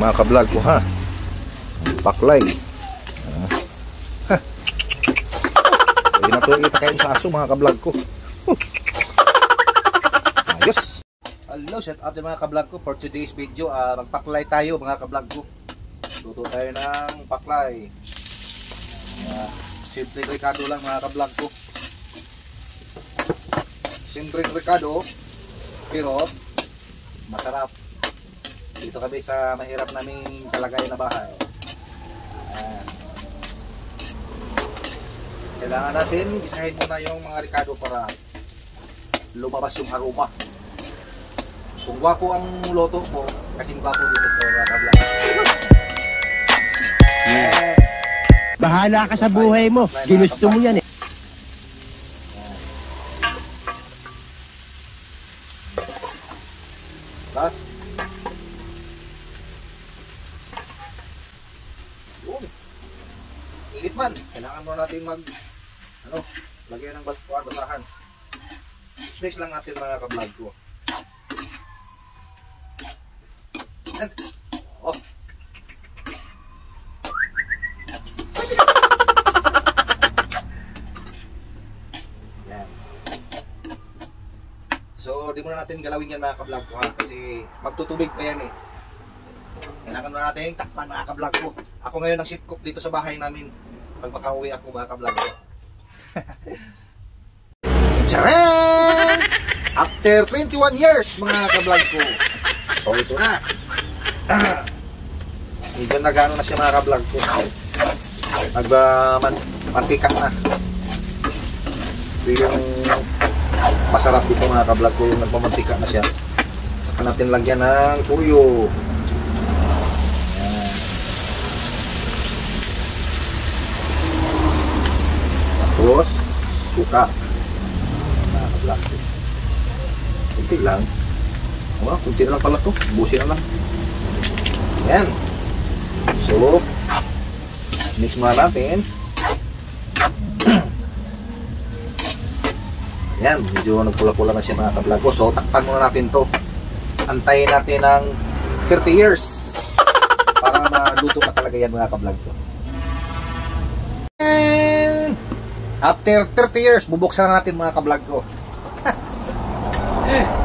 mga kablog ko ha. Paklay. Pwede na ito ipakain sa aso mga kablog ko. Ayos. Hello, shout out mga kablog ko. For today's video, magpaklay tayo mga kablog ko. Luto tayo ng paklay. Simple ricado lang mga kablog ko. Simple ricado, pero masarap. Dito kami sa mahirap naming kalagayan na bahay. Kailangan natin isahin muna yung mga ricado para lumabas yung aroma. Kung gwapo ang loto ko, kasing gwapo dito sa mga kablog. Bahala ka sa buhay mo. Ginusto mo yan eh. Init man, kailangan mo natin lagyan ng basahan. Mix lang natin mga kablog ko. Oh. Yan. So, di muna natin galawin yan mga kablog ko ha, kasi magtutubig pa yan eh. Kailangan na natin takpan mga kablog ko. Ako ngayon ang chef cook dito sa bahay namin. Pag makauwi ako mga kablog ko. Tcharan! After 21 years mga kablog ko. So ito na. Medyo nagano na siya mga kablog ko. Mantika na. Ito yung masarap dito mga kablog ko. Yung nagpamantika na siya. Saka natin lagyan ng tuyo. Tapos, suka. Nakaka-plastic. Kunti lang. Kunti na lang pala ito. Busin na lang. Yan. So, mix muna natin. Yan. Medyo nagpula-pula na siya mga kablog ko. So, takpan muna natin to. Antayin natin ng 30 years. Para maluto na talaga yan mga kablog ko. After 30 years, bubuksan na natin mga kablog ko.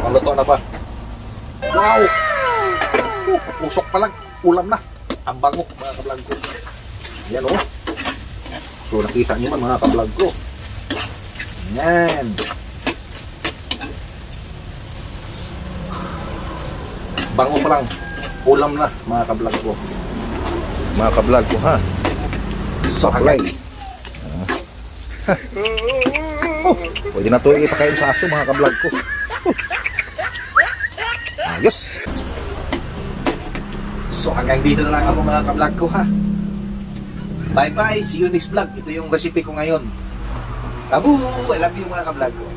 Maluto na ba? Wow! Pusok pa lang. Ulam na. Ang bango mga kablog ko. Yan o. So nakita nyo man mga kablog ko. Yan. Bango pa lang. Ulam na mga kablog ko. Mga kablog ko ha. Saklay. Pwede na ito ipakain sa aso mga kablog ko. Ayos. So hanggang dito na lang ako mga kablog ko ha. Bye bye, see you next vlog. Ito yung recipe ko ngayon. Tabu! I love you mga kablog ko.